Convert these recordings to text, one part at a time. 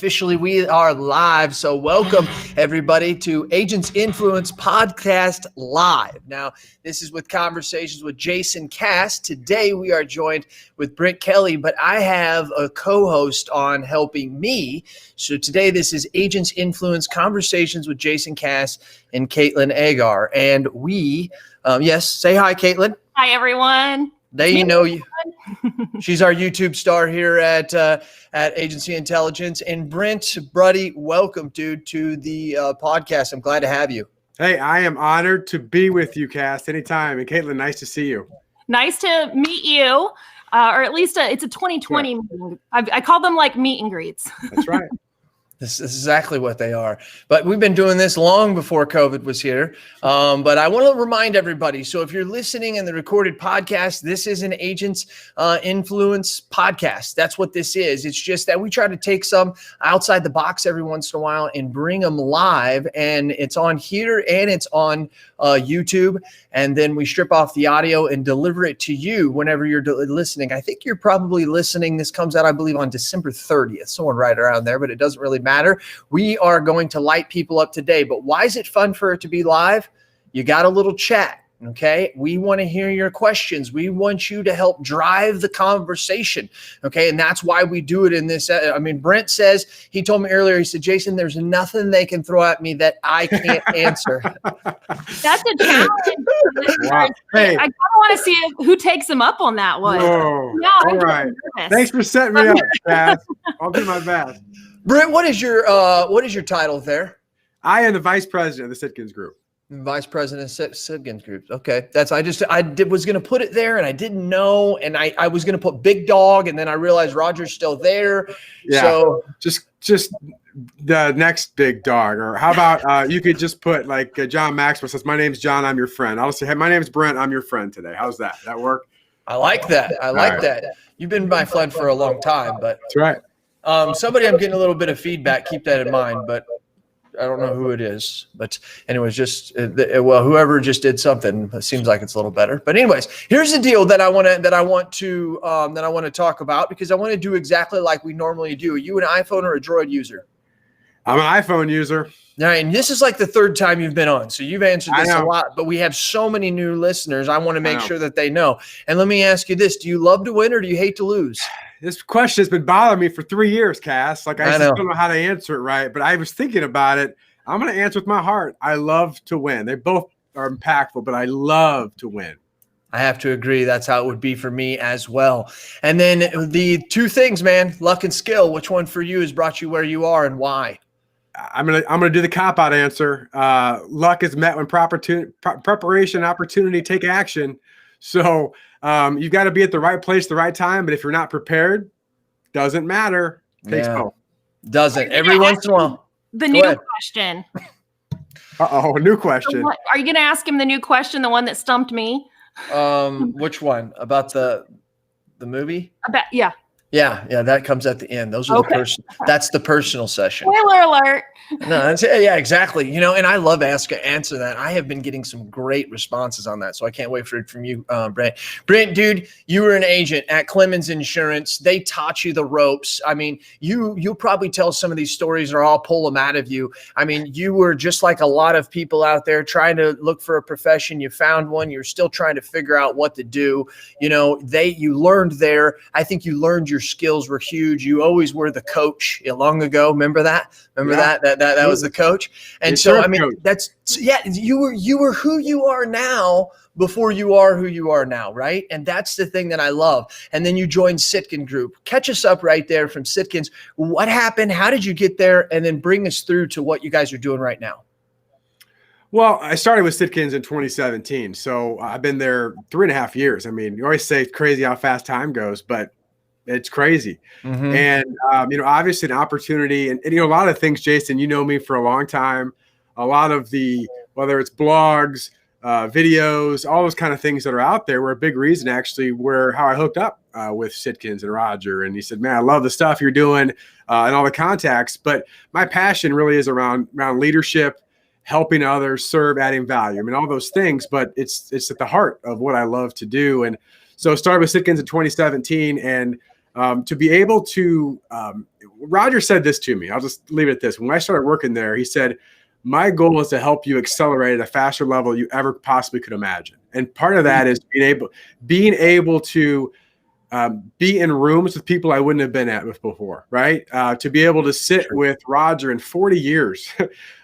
Officially, we are live. So welcome everybody to Agents Influence Podcast Live. Now, this is with conversations with Jason Cass. Today, we are joined with Brent Kelly, but I have a co-host on helping me. So today, this is Agents Influence Conversations with Jason Cass and Caitlin Agar. And we, yes, say hi, Caitlin. Hi, everyone. They know you. She's our YouTube star here at Agency Intelligence. And Brent, buddy, welcome, dude, to the podcast. I'm glad to have you. Hey, I am honored to be with you, Cass, anytime. And Caitlin, nice to see you. Nice to meet you, or at least it's a 2020 meeting. I call them like meet and greets. That's right. This is exactly what they are. But we've been doing this long before COVID was here. But I want to remind everybody. So if you're listening in the recorded podcast, this is an Agents Influence podcast. That's what this is. It's just that we try to take some outside the box every once in a while and bring them live. And it's on here and it's on YouTube. And then we strip off the audio and deliver it to you whenever you're listening. I think you're probably listening. This comes out, I believe, on December 30th, somewhere right around there, but it doesn't really matter. We are going to light people up today. But why is it fun for it to be live? You got a little chat. Okay. We want to hear your questions. We want you to help drive the conversation. Okay. And that's why we do it in this. I mean, Brent says, he told me earlier, he said, Jason, there's nothing they can throw at me that I can't answer. That's a challenge. Wow. Hey. I kind of want to see who takes him up on that one. Whoa. No, all right. Thanks for setting me up, Cass. I'll do my best. Brent, what is your title there? I am the Vice President of the Sitkins Group. Vice President of Sitkins Group. Okay. Was going to put it there and I didn't know. And I was going to put Big Dog and then I realized Roger's still there. Yeah. So just the next big dog. Or how about you could just put like John Maxwell says, my name's John, I'm your friend. I'll say, hey, my name's Brent, I'm your friend today. How's that? That work? I like that. I like that. You've been my friend for a long time, but that's right. Somebody, I'm getting a little bit of feedback. Keep that in mind, but I don't know who it is. But anyways, whoever just did something, it seems like it's a little better. But anyways, here's the deal that I want to talk about, because I want to do exactly like we normally do. Are you an iPhone or a Droid user? I'm an iPhone user. All right, and this is like the third time you've been on, so you've answered this a lot, but we have so many new listeners. I want to make sure that they know. And let me ask you this. Do you love to win or do you hate to lose? This question has been bothering me for 3 years, Cass. Like I just don't know how to answer it right, but I was thinking about it. I'm going to answer with my heart. I love to win. They both are impactful, but I love to win. I have to agree. That's how it would be for me as well. And then the two things, man, luck and skill. Which one for you has brought you where you are and why? I'm gonna do the cop-out answer. Luck is met when preparation, opportunity, take action. So you got to be at the right place, the right time. But if you're not prepared, doesn't matter. Takes both. Doesn't. Every once in a while. The new question. A new question. So are you going to ask him the new question, the one that stumped me? Which one? About the movie? Yeah. Yeah, that comes at the end. Those are that's the personal session. Spoiler alert. No, yeah, exactly. And I love answer that. I have been getting some great responses on that, so I can't wait for it from you, Brent. Brent, dude, you were an agent at Clemens Insurance. They taught you the ropes. I mean, you'll probably tell some of these stories, or I'll pull them out of you. I mean, you were just like a lot of people out there trying to look for a profession. You found one. You're still trying to figure out what to do. You learned there. I think you learned your skills were huge. You always were the coach long ago. Remember that? That was the coach. And so, I mean, coach. You were who you are now before you are who you are now, right? And that's the thing that I love. And then you joined Sitkins Group. Catch us up right there from Sitkins. What happened? How did you get there? And then bring us through to what you guys are doing right now. Well, I started with Sitkins in 2017. So I've been there 3.5 years. I mean, you always say it's crazy how fast time goes, but it's crazy. Mm-hmm. And, obviously an opportunity and, a lot of things, Jason, you know me for a long time, a lot of whether it's blogs, videos, all those kind of things that are out there were a big reason actually how I hooked up with Sitkins and Roger. And he said, man, I love the stuff you're doing and all the contacts, but my passion really is around leadership, helping others, serve, adding value. I mean, all those things, but it's at the heart of what I love to do. And so I started with Sitkins in 2017 and to be able to, Roger said this to me. I'll just leave it at this. When I started working there, he said, my goal is to help you accelerate at a faster level you ever possibly could imagine. And part of that is being able to be in rooms with people I wouldn't have been at with before, right? To be able to sit with Roger in 40 years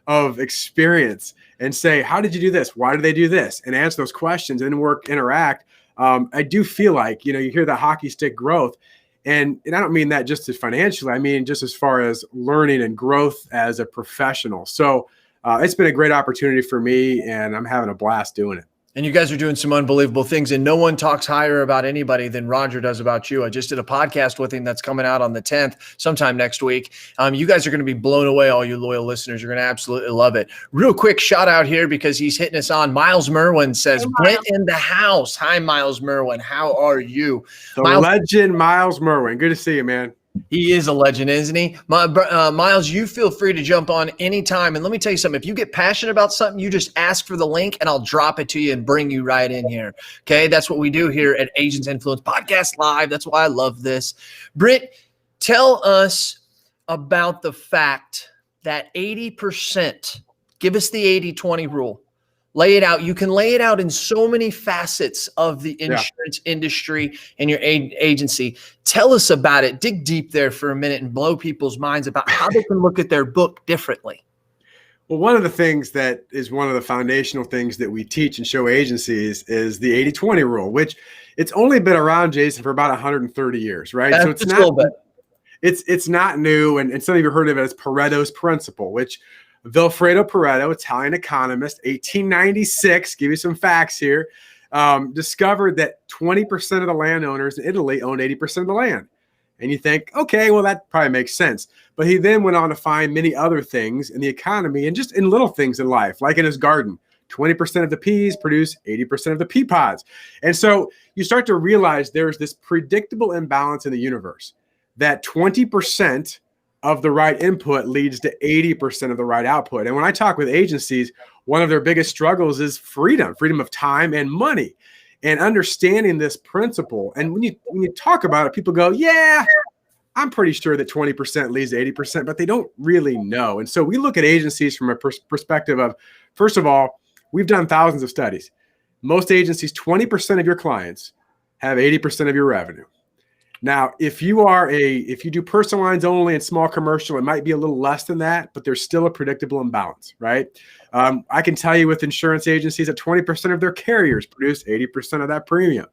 of experience and say, how did you do this? Why did they do this? And answer those questions and interact. I do feel like, you hear the hockey stick growth. And I don't mean that just as financially, I mean just as far as learning and growth as a professional. So it's been a great opportunity for me, and I'm having a blast doing it. And you guys are doing some unbelievable things, and no one talks higher about anybody than Roger does about you. I just did a podcast with him that's coming out on the 10th, sometime next week. You guys are going to be blown away, all you loyal listeners. You're going to absolutely love it. Real quick shout out here because he's hitting us on. Miles Merwin says, Brent in the house. Hi, Miles Merwin. How are you? The legend, Miles Merwin. Good to see you, man. He is a legend, isn't he? Miles, you feel free to jump on anytime. And let me tell you something. If you get passionate about something, you just ask for the link and I'll drop it to you and bring you right in here. Okay, that's what we do here at Agents Influence Podcast Live. That's why I love this. Britt, tell us about the fact that 80%, give us the 80-20 rule. Lay it out. You can lay it out in so many facets of the insurance industry and your agency. Tell us about it. Dig deep there for a minute and blow people's minds about how they can look at their book differently. Well, one of the things that is one of the foundational things that we teach and show agencies is the 80-20 rule, which it's only been around, Jason, for about 130 years, right? So it's not a little bit. It's not new, and some of you have heard of it as Pareto's principle, which Vilfredo Pareto, Italian economist, 1896, give you some facts here, discovered that 20% of the landowners in Italy owned 80% of the land. And you think, okay, well, that probably makes sense. But he then went on to find many other things in the economy and just in little things in life, like in his garden. 20% of the peas produce 80% of the pea pods. And so you start to realize there's this predictable imbalance in the universe, that 20% of the right input leads to 80% of the right output. And when I talk with agencies, one of their biggest struggles is freedom of time and money, and understanding this principle. And when you talk about it, people go, yeah, I'm pretty sure that 20% leads to 80%, but they don't really know. And so we look at agencies from a perspective of, first of all, we've done thousands of studies. Most agencies, 20% of your clients have 80% of your revenue. Now, if you do personal lines only and small commercial, it might be a little less than that, but there's still a predictable imbalance, right? I can tell you with insurance agencies that 20% of their carriers produce 80% of that premium.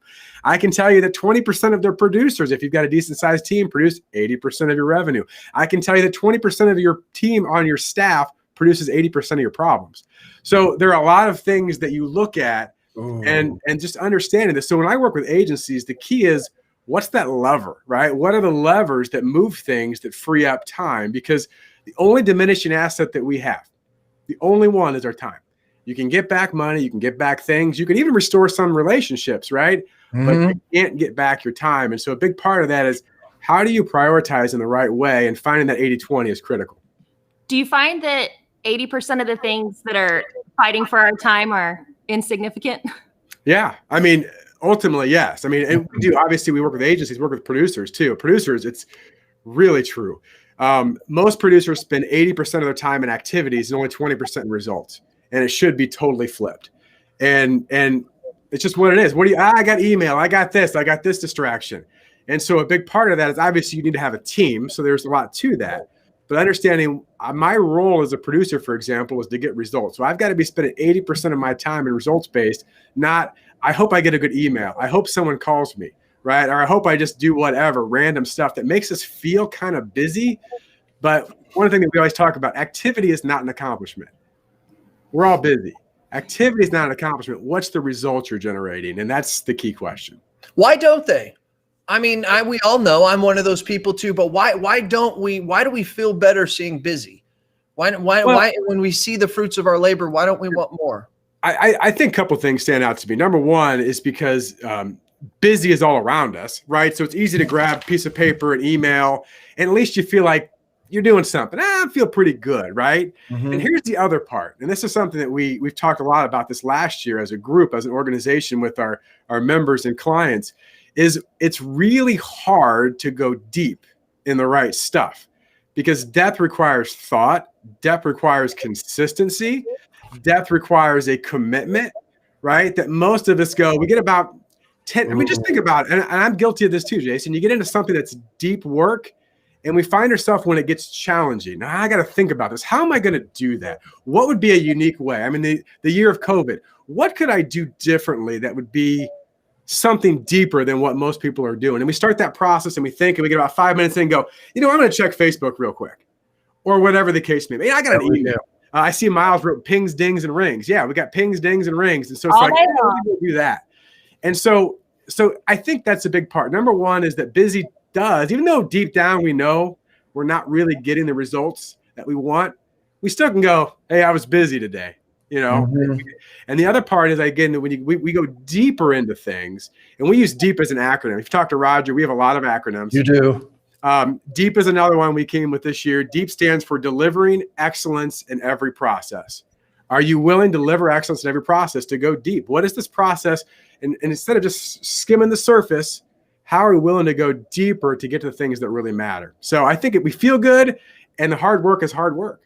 I can tell you that 20% of their producers, if you've got a decent sized team, produce 80% of your revenue. I can tell you that 20% of your team on your staff produces 80% of your problems. So there are a lot of things that you look at and just understanding this. So when I work with agencies, the key is, what's that lever, right? What are the levers that move things that free up time? Because the only diminishing asset that we have, the only one, is our time. You can get back money, you can get back things, you can even restore some relationships, right? But you can't get back your time. And so a big part of that is, how do you prioritize in the right way? And finding that 80-20 is critical. Do you find that 80% of the things that are fighting for our time are insignificant? Yeah, I mean, ultimately, yes. I mean, and we do. Obviously, we work with agencies, work with producers too. Producers, it's really true. Most producers spend 80% of their time in activities and only 20% in results, and it should be totally flipped. And it's just what it is. I got email, I got this distraction, and so a big part of that is obviously you need to have a team. So there's a lot to that. But understanding my role as a producer, for example, is to get results. So I've got to be spending 80% of my time in results-based, not I hope I get a good email. I hope someone calls me, right? Or I hope I just do whatever, random stuff that makes us feel kind of busy. But one thing that we always talk about, activity is not an accomplishment. We're all busy. Activity is not an accomplishment. What's the result you're generating? And that's the key question. Why don't they? I mean, we all know I'm one of those people too, but why do we feel better seeing busy? Why when we see the fruits of our labor, why don't we want more? I think a couple of things stand out to me. Number one is because busy is all around us, right? So it's easy to grab a piece of paper and email, and at least you feel like you're doing something. I feel pretty good, right? Mm-hmm. And here's the other part, and this is something that we've talked a lot about this last year as a group, as an organization with our members and clients, is it's really hard to go deep in the right stuff because depth requires thought, depth requires consistency, depth requires a commitment, right? That most of us we get about 10, I mean, just think about it. And I'm guilty of this too, Jason. You get into something that's deep work and we find ourselves when it gets challenging. Now I got to think about this. How am I going to do that? What would be a unique way? I mean, the year of COVID, what could I do differently that would be something deeper than what most people are doing? And we start that process and we think, and we get about 5 minutes in and go, I'm going to check Facebook real quick or whatever the case may be. I got an email. I see Miles wrote pings, dings, and rings. Yeah, we got pings, dings, and rings. And so it's we do that. And so I think that's a big part. Number one is that busy does, even though deep down we know we're not really getting the results that we want, we still can go, hey, I was busy today, And the other part is, again, when we go deeper into things, and we use DEEP as an acronym. If you talk to Roger, we have a lot of acronyms. You do. DEEP is another one we came with this year. DEEP stands for delivering excellence in every process. Are you willing to deliver excellence in every process, to go deep? What is this process? And instead of just skimming the surface, how are we willing to go deeper to get to the things that really matter? So I think we feel good, and the hard work is hard work.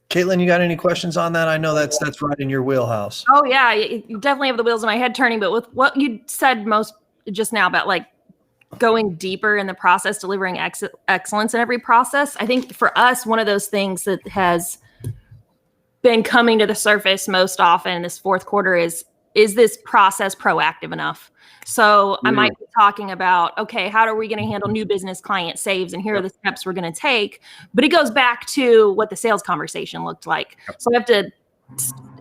Caitlin, you got any questions on that? I know that's right in your wheelhouse. Oh yeah, you definitely have the wheels in my head turning. But with what you said most just now about like going deeper in the process, delivering excellence in every process, I think for us, one of those things that has been coming to the surface most often in this fourth quarter is this process proactive enough? So I might be talking about, okay, how are we going to handle new business client saves? And here are the steps we're going to take. But it goes back to what the sales conversation looked like. So I have to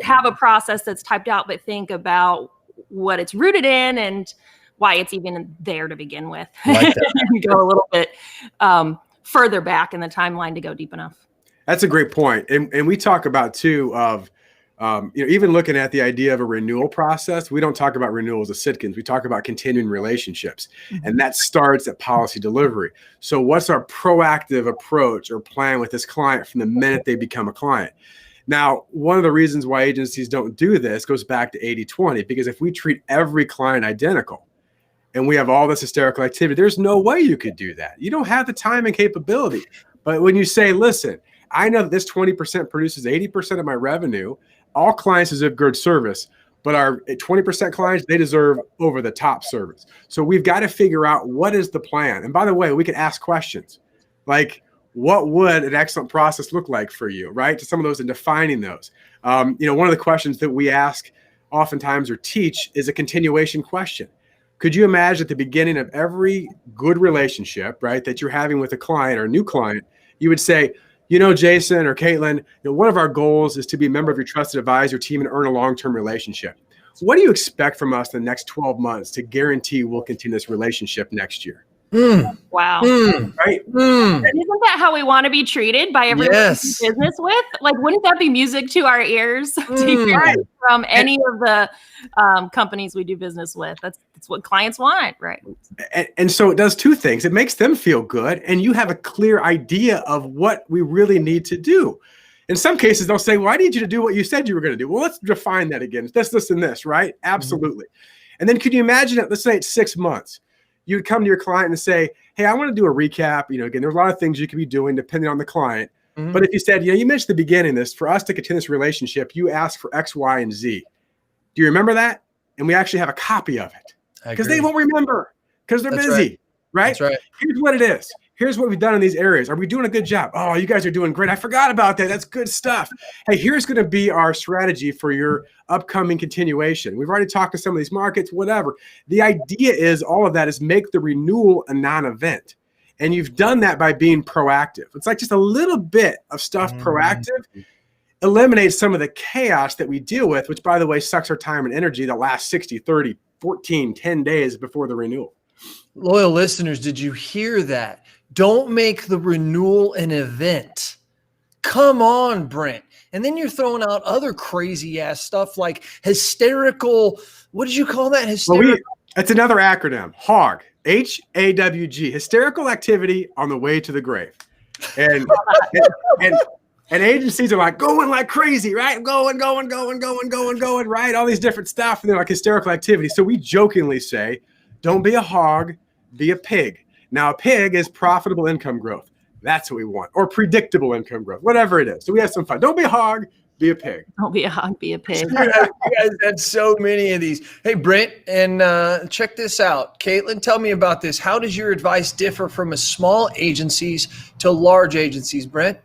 have a process that's typed out, but think about what it's rooted in and why it's even there to begin with. Like and go a little bit further back in the timeline to go deep enough. That's a great point. And we talk about too of, even looking at the idea of a renewal process, we don't talk about renewals at Sitkins. We talk about continuing relationships, and that starts at policy delivery. So what's our proactive approach or plan with this client from the minute they become a client? Now, one of the reasons why agencies don't do this goes back to 80-20, because if we treat every client identical and we have all this hysterical activity, there's no way you could do that. You don't have the time and capability. But when you say, listen, I know that this 20% produces 80% of my revenue, all clients deserve good service, but our 20% clients, they deserve over the top service. So we've got to figure out what is the plan. And by the way, we can ask questions like, what would an excellent process look like for you, right? To some of those and defining those. One of the questions that we ask oftentimes or teach is a continuation question. Could you imagine at the beginning of every good relationship, right, that you're having with a client or a new client, you would say, Jason or Caitlin, one of our goals is to be a member of your trusted advisor team and earn a long-term relationship. What do you expect from us in the next 12 months to guarantee we'll continue this relationship next year? Wow. Right? And isn't that how we want to be treated by everyone we do business with? Like, wouldn't that be music to our ears to hear from any of the companies we do business with? That's what clients want, right? And so it does two things. It makes them feel good, and you have a clear idea of what we really need to do. In some cases, they'll say, well, I need you to do what you said you were going to do. Well, let's define that again. It's this, and this, right? Absolutely. And then could you imagine it? Let's say it's 6 months. You would come to your client and say, hey, I want to do a recap. Again, there's a lot of things you could be doing depending on the client. But if you said, you mentioned at the beginning this, for us to continue this relationship, you ask for X, Y, and Z. Do you remember that? And we actually have a copy of it because they won't remember because they're busy, right? That's right. Here's what it is. Here's what we've done in these areas. Are we doing a good job? Oh, you guys are doing great. I forgot about that. That's good stuff. Hey, here's going to be our strategy for your upcoming continuation. We've already talked to some of these markets, whatever. The idea is all of that is make the renewal a non-event. And you've done that by being proactive. It's like just a little bit of stuff proactive eliminates some of the chaos that we deal with, which, by the way, sucks our time and energy the last 60, 30, 14, 10 days before the renewal. Loyal listeners, did you hear that? Don't make the renewal an event. Come on, Brent. And then you're throwing out other crazy ass stuff like hysterical. What did you call that? Hysterical. That's another acronym. HAWG. HAWG. Hysterical activity on the way to the grave. And agencies are like going like crazy, right? Going, right? All these different stuff. And they're like hysterical activity. So we jokingly say, Don't be a hog, be a pig. Now, a pig is profitable income growth. That's what we want, or predictable income growth, whatever it is. So we have some fun. Don't be a hog, be a pig. Don't be a hog, be a pig. You guys had so many of these. Hey, Brent, and check this out. Caitlin, tell me about this. How does your advice differ from a small agencies to large agencies, Brent?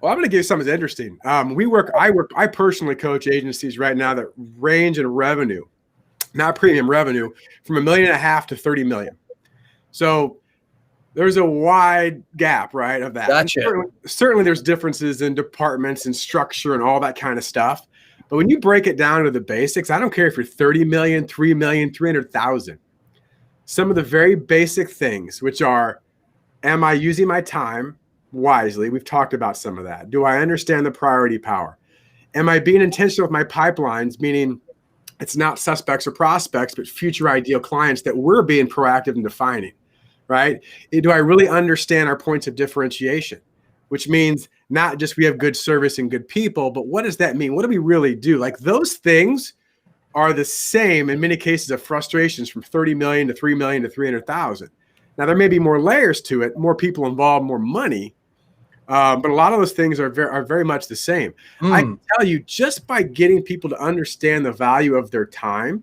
Well, I'm going to give you something that's interesting. I personally coach agencies right now that range in revenue, not premium revenue, from $1.5 million to 30 million. So there's a wide gap, right, of that. Gotcha. Certainly there's differences in departments and structure and all that kind of stuff. But when you break it down to the basics, I don't care if you're 30 million, 3 million, 300,000. Some of the very basic things, which are, am I using my time wisely? We've talked about some of that. Do I understand the priority power? Am I being intentional with my pipelines, meaning it's not suspects or prospects, but future ideal clients that we're being proactive in defining, right? Do I really understand our points of differentiation? Which means not just we have good service and good people, but what does that mean? What do we really do? Like those things are the same in many cases of frustrations from 30 million to 3 million to 300,000. Now there may be more layers to it, more people involved, more money. But a lot of those things are very much the same. I can tell you, just by getting people to understand the value of their time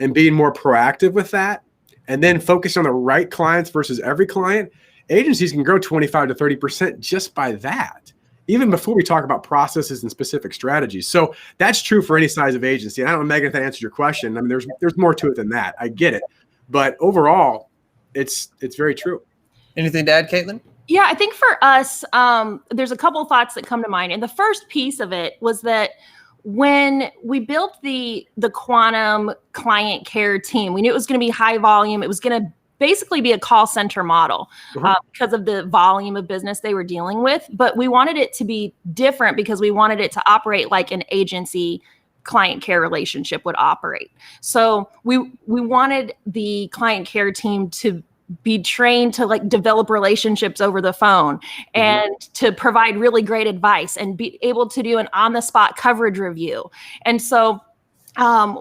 and being more proactive with that, and then focus on the right clients versus every client, agencies can grow 25 to 30% just by that, even before we talk about processes and specific strategies. So that's true for any size of agency. And I don't know, Megan, if that answered your question. I mean, there's more to it than that. I get it. But overall, it's very true. Anything to add, Caitlin? Yeah, I think for us, there's a couple of thoughts that come to mind. And the first piece of it was that when we built the Quantum client care team, we knew it was going to be high volume. It was going to basically be a call center model because of the volume of business they were dealing with. But we wanted it to be different because we wanted it to operate like an agency client care relationship would operate. So we wanted the client care team to be trained to like develop relationships over the phone and to provide really great advice and be able to do an on-the-spot coverage review. And so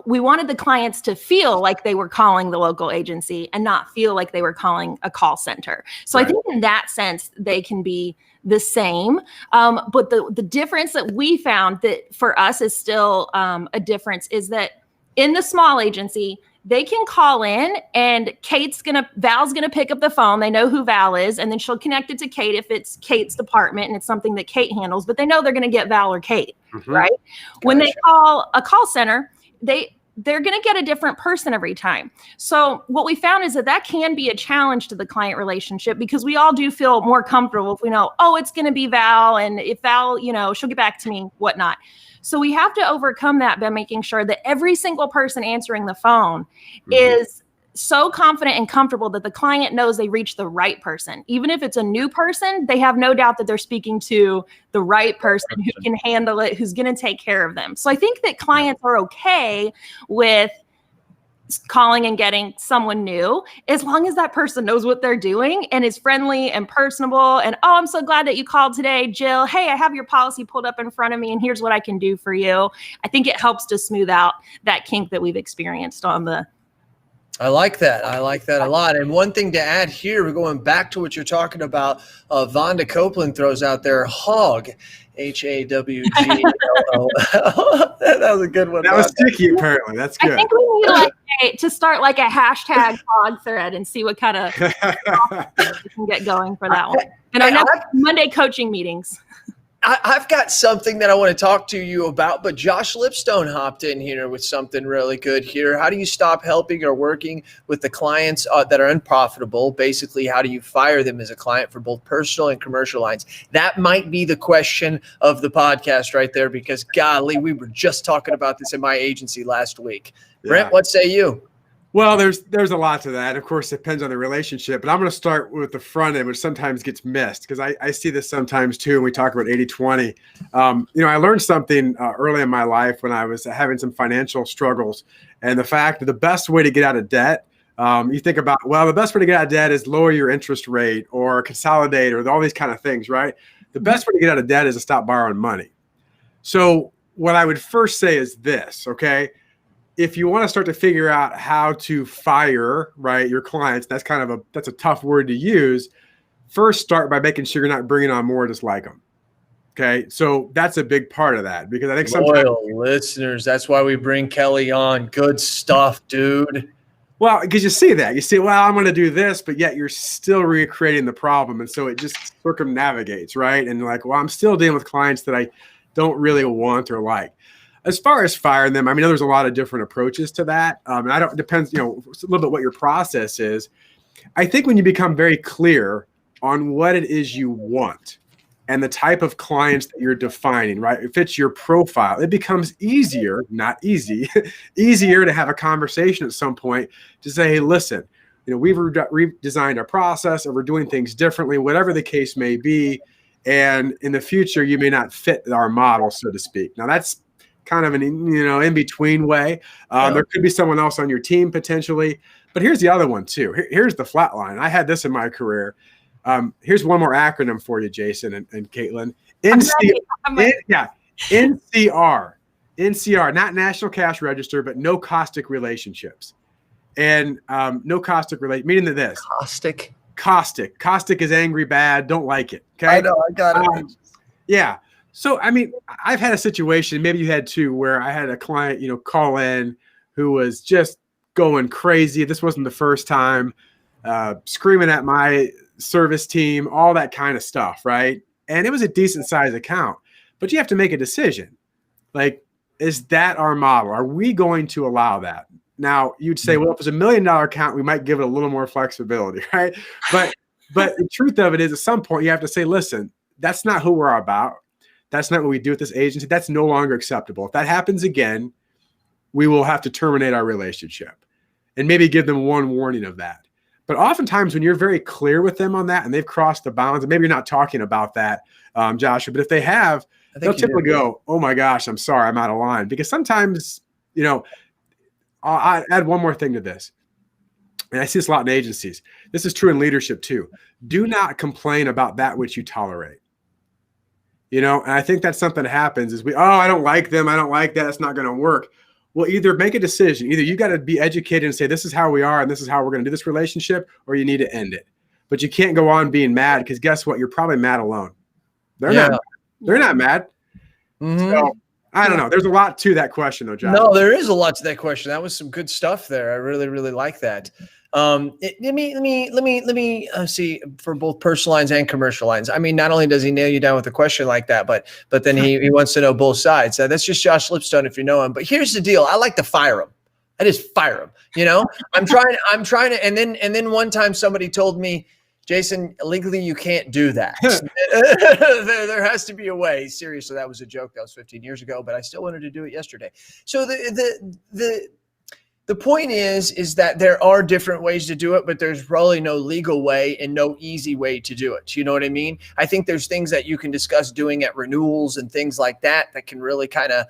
we wanted the clients to feel like they were calling the local agency and not feel like they were calling a call center. So I think in that sense, they can be the same. But the difference that we found that for us is still a difference is that in the small agency, they can call in and Val's gonna pick up the phone. They know who Val is, and then she'll connect it to Kate if it's Kate's department and it's something that Kate handles, but they know they're gonna get Val or Kate, right? Gotcha. When they call a call center, they're gonna get a different person every time. So what we found is that can be a challenge to the client relationship because we all do feel more comfortable if we know, oh, it's gonna be Val, and if Val, she'll get back to me, whatnot. So we have to overcome that by making sure that every single person answering the phone is so confident and comfortable that the client knows they reached the right person. Even if it's a new person, they have no doubt that they're speaking to the right person who can handle it, who's going to take care of them. So I think that clients are okay with calling and getting someone new as long as that person knows what they're doing and is friendly and personable and, oh, I'm so glad that you called today, Jill. Hey, I have your policy pulled up in front of me and here's what I can do for you. I think it helps to smooth out that kink that we've experienced on the. I like that. I like that a lot. And one thing to add here, we're going back to what you're talking about. Vonda Copeland throws out there, HAWG, HAWG. That was a good one. That was sticky, apparently. That's good. I think we need to start like a hashtag HAWG thread and see what kind of we can get going for that one. And our next Monday coaching meetings. I've got something that I want to talk to you about, but Josh Lipstone hopped in here with something really good here. How do you stop helping or working with the clients that are unprofitable? Basically, how do you fire them as a client for both personal and commercial lines? That might be the question of the podcast right there, because golly, we were just talking about this in my agency last week. Yeah. Brent, what say you? Well, there's a lot to that. Of course, it depends on the relationship, but I'm going to start with the front end, which sometimes gets missed because I see this sometimes too. When we talk about 80-20, I learned something early in my life when I was having some financial struggles, and the fact that the best way to get out of debt, you think about, well, the best way to get out of debt is lower your interest rate or consolidate or all these kind of things, right? The best way to get out of debt is to stop borrowing money. So what I would first say is this, okay? if you want to start to figure out how to fire, right, your clients, that's a tough word to use. First, start by making sure you're not bringing on more just like them. Okay, so that's a big part of that, because I think sometimes Loyal listeners, that's why we bring Kelly on. Good stuff, dude. Well, because you see, well, I'm going to do this, but yet you're still recreating the problem. And so it just circumnavigates, right? And like, well, I'm still dealing with clients that I don't really want or like. As far as firing them, I mean, there's a lot of different approaches to that. And it depends, a little bit what your process is. I think when you become very clear on what it is you want and the type of clients that you're defining, right? It fits your profile. It becomes easier, not easy, easier to have a conversation at some point to say, hey, listen, we've redesigned our process, or we're doing things differently, whatever the case may be. And in the future, you may not fit our model, so to speak. Now, that's kind of an, in-between way. There could be someone else on your team potentially. But here's the other one too. Here's the flat line. I had this in my career. Here's one more acronym for you, Jason and Caitlin. NCR, not National Cash Register, but no caustic relationships. And no caustic meaning that this. Caustic is angry, bad, don't like it. Okay. I know, I got it. Yeah. So, I mean, I've had a situation, maybe you had too, where I had a client, call in who was just going crazy. This wasn't the first time, screaming at my service team, all that kind of stuff, right? And it was a decent size account, but you have to make a decision. Like, is that our model? Are we going to allow that? Now, you'd say, well, if it's $1 million account, we might give it a little more flexibility, right? But the truth of it is, at some point, you have to say, listen, that's not who we're about. That's not what we do at this agency. That's no longer acceptable. If that happens again, we will have to terminate our relationship, and maybe give them one warning of that. But oftentimes when you're very clear with them on that and they've crossed the bounds, and maybe you're not talking about that, Joshua, but if they have, they'll typically go, oh my gosh, I'm sorry, I'm out of line. Because sometimes, I'll add one more thing to this. And I see this a lot in agencies. This is true in leadership too. Do not complain about that which you tolerate. And I think that's something that happens is I don't like them. I don't like that. It's not going to work. Well, either make a decision. Either you got to be educated and say, this is how we are and this is how we're going to do this relationship, or you need to end it. But you can't go on being mad, because guess what? You're probably mad alone. They're not mad. Mm-hmm. So I don't know. There's a lot to that question, though, Josh. No, there is a lot to that question. That was some good stuff there. I really, really like that. Let me see, for both personal lines and commercial lines. I mean, not only does he nail you down with a question like that, but then he wants to know both sides. That's just Josh Lipstone, if you know him. But here's the deal: I like to fire him. I just fire him. I'm trying to. And then one time somebody told me, Jason, legally you can't do that. There has to be a way. Seriously, that was a joke. That was 15 years ago, but I still wanted to do it yesterday. So the point is that there are different ways to do it, but there's probably no legal way and no easy way to do it. You know what I mean? I think there's things that you can discuss doing at renewals and things like that can really kind of,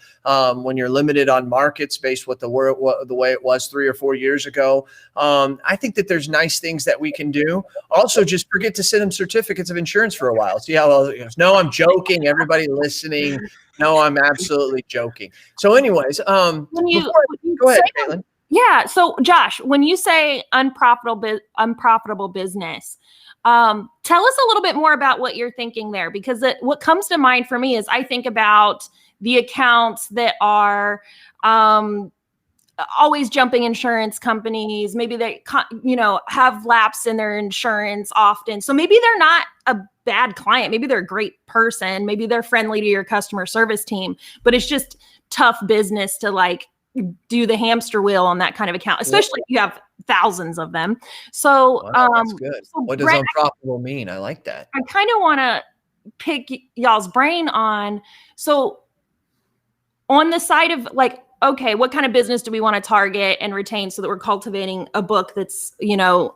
when you're limited on markets based the way it was 3 or 4 years ago. I think that there's nice things that we can do. Also, just forget to send them certificates of insurance for a while. See how well it goes. No, I'm joking. Everybody listening. No, I'm absolutely joking. So anyways, go ahead, Caitlin. Yeah. So Josh, when you say unprofitable business, tell us a little bit more about what you're thinking there, because what comes to mind for me is I think about the accounts that are always jumping insurance companies. Maybe they, have lapse in their insurance often. So maybe they're not a bad client. Maybe they're a great person. Maybe they're friendly to your customer service team, but it's just tough business to do the hamster wheel on that kind of account, especially if you have thousands of them. So, that's good. So what does unprofitable mean? I like that. I kind of want to pick y'all's brain on, so on the side of okay, what kind of business do we want to target and retain so that we're cultivating a book that's,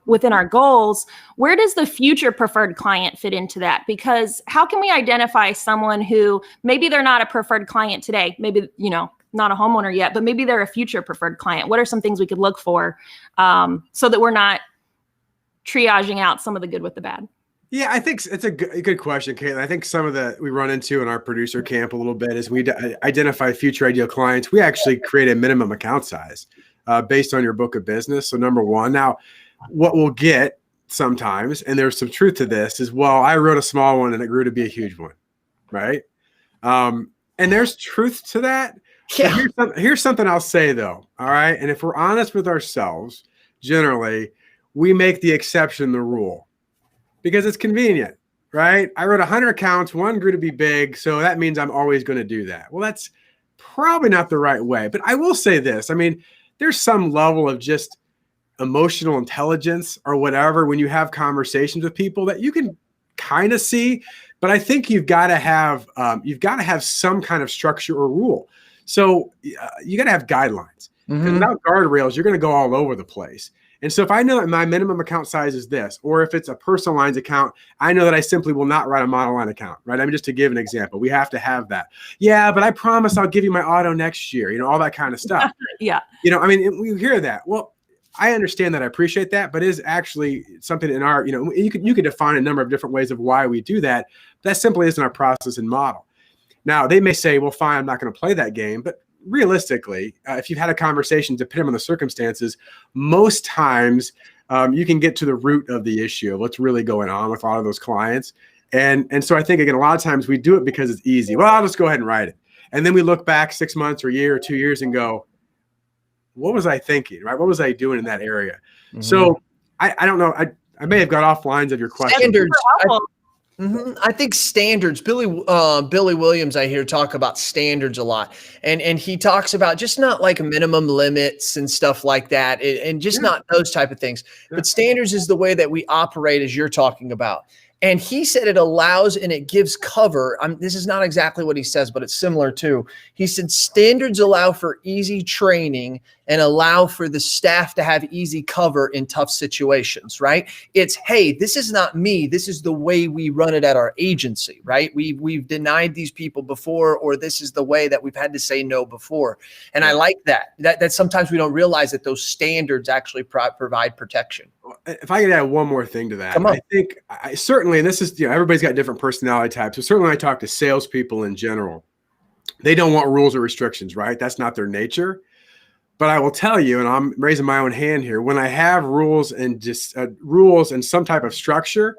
within our goals? Where does the future preferred client fit into that? Because how can we identify someone who maybe they're not a preferred client today, maybe, not a homeowner yet, but maybe they're a future preferred client? What are some things we could look for so that we're not triaging out some of the good with the bad? Yeah, I think it's a good question, Caitlin. I think some of that we run into in our producer camp a little bit is we identify future ideal clients. We actually create a minimum account size based on your book of business. So number one, now what we'll get sometimes, and there's some truth to this, is well, I wrote a small one and it grew to be a huge one, right? And there's truth to that. Yeah. Here's something I'll say though. All right, and if we're honest with ourselves, generally we make the exception the rule. Because it's convenient, right? I wrote 100 accounts, one grew to be big, so that means I'm always going to do that. Well, that's probably not the right way. But I will say this. I mean, there's some level of just emotional intelligence or whatever when you have conversations with people that you can kind of see. But I think you've got to have some kind of structure or rule. So you got to have guidelines. Because without guardrails, you're going to go all over the place. And so if I know that my minimum account size is this, or if it's a personal lines account, I know that I simply will not write a monoline account, right? I mean, just to give an example, we have to have that. Yeah, but I promise I'll give you my auto next year, all that kind of stuff. Yeah. I mean, we hear that. Well, I understand that. I appreciate that, but it is actually something in our, you could define a number of different ways of why we do that. That simply isn't our process and model. Now, they may say, well, fine, I'm not going to play that game, but realistically, if you've had a conversation, depending on the circumstances, most times you can get to the root of the issue of what's really going on with a lot of those clients. And so I think, again, a lot of times we do it because it's easy. Well, I'll just go ahead and write it. And then we look back 6 months or a year or 2 years and go, what was I thinking, right? What was I doing in that area? So I don't know. I may have got off lines of your question. Standards. I think standards. Billy Williams, I hear talk about standards a lot, and he talks about just not like minimum limits and stuff like that, and just not those type of things. But standards is the way that we operate, as you're talking about. And he said it allows and it gives cover. This is not exactly what he says, but it's similar too. He said standards allow for easy training and allow for the staff to have easy cover in tough situations, right? It's, hey, this is not me. This is the way we run it at our agency, right? We've denied these people before, or this is the way that we've had to say no before. And I like that sometimes we don't realize that those standards actually provide protection. If I could add one more thing to that, Come on. I think I certainly, and this is, everybody's got different personality types. So certainly I talk to salespeople in general. They don't want rules or restrictions, right? That's not their nature. But I will tell you, and I'm raising my own hand here, when I have rules and just rules and some type of structure,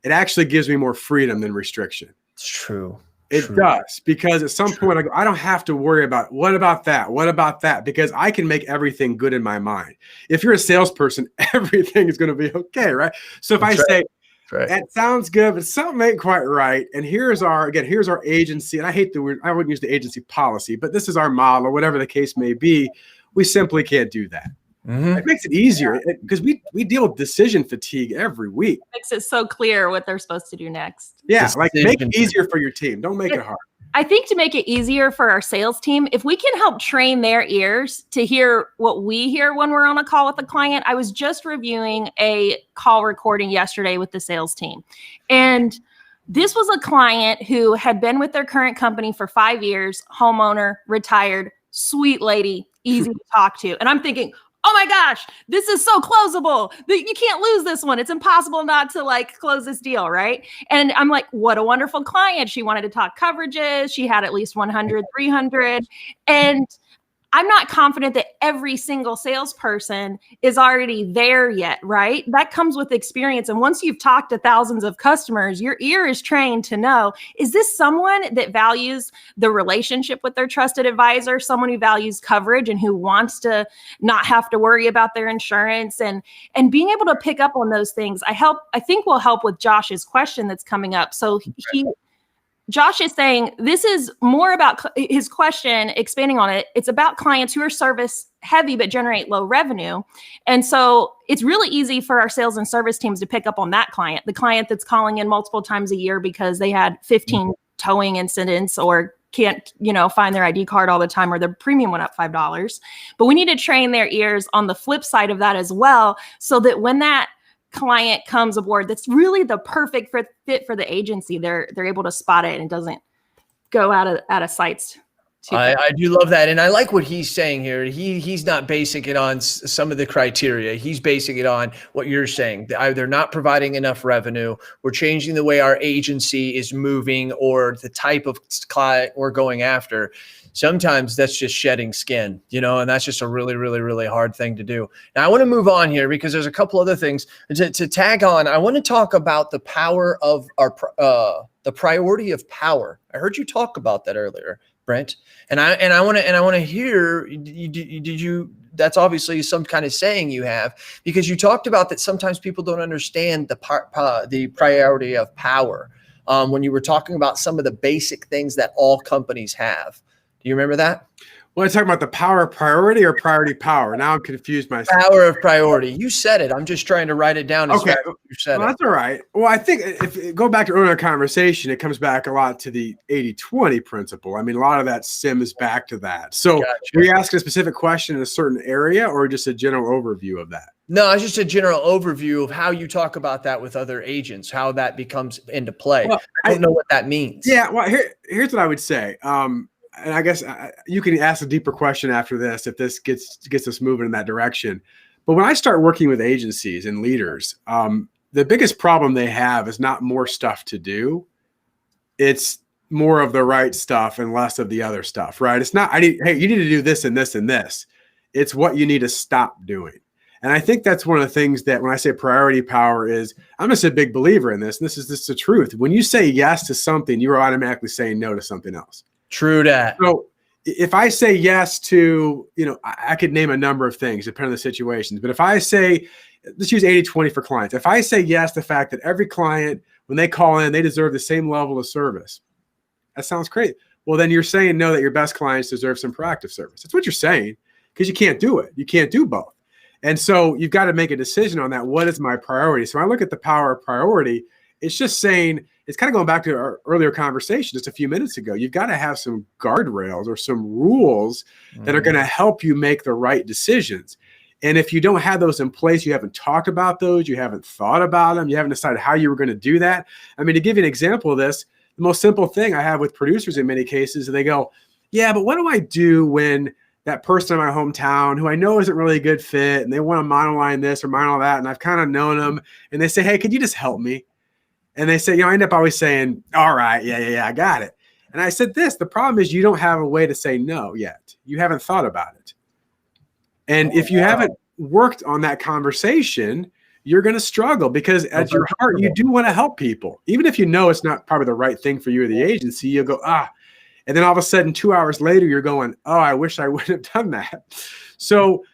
it actually gives me more freedom than restriction. It's true. It does, because at some point I go, I don't have to worry about what about that, because I can make everything good in my mind. If you're a salesperson, everything is going to be okay, right? So if I say, that sounds good, but something ain't quite right, and here's our agency, and I hate the word, I wouldn't use the agency policy, but this is our model, or whatever the case may be, we simply can't do that. It makes it easier because we deal with decision fatigue every week. It makes it so clear what they're supposed to do next. Yeah, like make it easier for your team. Don't make it hard. I think to make it easier for our sales team, if we can help train their ears to hear what we hear when we're on a call with a client. I was just reviewing a call recording yesterday with the sales team. And this was a client who had been with their current company for 5 years, homeowner, retired, sweet lady, easy to talk to. And I'm thinking, oh my gosh, this is so closable. You can't lose this one. It's impossible not to close this deal, right? And I'm like, what a wonderful client. She wanted to talk coverages. She had at least 100, 300. And I'm not confident that every single salesperson is already there yet, right? That comes with experience. And once you've talked to thousands of customers, your ear is trained to know, is this someone that values the relationship with their trusted advisor, someone who values coverage and who wants to not have to worry about their insurance, and being able to pick up on those things. I think will help with Josh's question that's coming up. So Josh is saying this is more about his question, expanding on it. It's about clients who are service heavy but generate low revenue. And so it's really easy for our sales and service teams to pick up on that client, the client that's calling in multiple times a year because they had 15 towing incidents or can't, find their ID card all the time, or their premium went up $5. But we need to train their ears on the flip side of that as well, so that when that client comes aboard that's really the perfect fit for the agency, they're able to spot it and it doesn't go out of sight. I do love that. And I like what he's saying here. He's not basing it on some of the criteria. He's basing it on what you're saying. They're not providing enough revenue. We're changing the way our agency is moving or the type of client we're going after. Sometimes that's just shedding skin, and that's just a really, really, really hard thing to do. Now, I want to move on here because there's a couple other things to tag on. I want to talk about the power of the priority of power. I heard you talk about that earlier, Brent, and I want to hear. Did you? That's obviously some kind of saying you have, because you talked about that sometimes people don't understand the priority of power when you were talking about some of the basic things that all companies have. Do you remember that? Well, I talking about the power of priority or priority power. Now I'm confused myself. Power of priority. You said it. I'm just trying to write it down. Okay. You said That's all right. Well, I think if go back to earlier conversation, it comes back a lot to the 80-20 principle. I mean, a lot of that stems back to that. So Gotcha. were you asking a specific question in a certain area or just a general overview of that? No, it's just a general overview of how you talk about that with other agents, how that becomes into play. Well, I don't know what that means. Yeah. Well, here's what I would say. And I guess you can ask a deeper question after this if this gets us moving in that direction. But when I start working with agencies and leaders, the biggest problem they have is not more stuff to do. It's more of the right stuff and less of the other stuff, right? It's not, hey, you need to do this and this and this. It's what you need to stop doing. And I think that's one of the things that when I say priority power is, I'm just a big believer in this. And this is the truth. When you say yes to something, you're automatically saying no to something else. True that. So if I say yes to, I could name a number of things depending on the situations, but if I say, let's use 80-20 for clients. If I say yes to the fact that every client, when they call in, they deserve the same level of service. That sounds great. Well, then you're saying no, that your best clients deserve some proactive service. That's what you're saying, because you can't do it. You can't do both. And so you've got to make a decision on that. What is my priority? So when I look at the power of priority, it's just saying, it's kind of going back to our earlier conversation just a few minutes ago. You've got to have some guardrails or some rules that are going to help you make the right decisions. And if you don't have those in place, you haven't talked about those, you haven't thought about them, you haven't decided how you were going to do that. I mean, to give you an example of this, the most simple thing I have with producers in many cases, they go, yeah, but what do I do when that person in my hometown who I know isn't really a good fit and they want to monoline this or monoline that, and I've kind of known them, and they say, hey, could you just help me? And they say, I end up always saying, all right, yeah, I got it. And I said the problem is you don't have a way to say no yet. You haven't thought about it. And if you haven't worked on that conversation, you're going to struggle, because at your heart, you do want to help people. Even if you know it's not probably the right thing for you or the agency, you'll go, and then all of a sudden 2 hours later, you're going, oh, I wish I wouldn't have done that. So,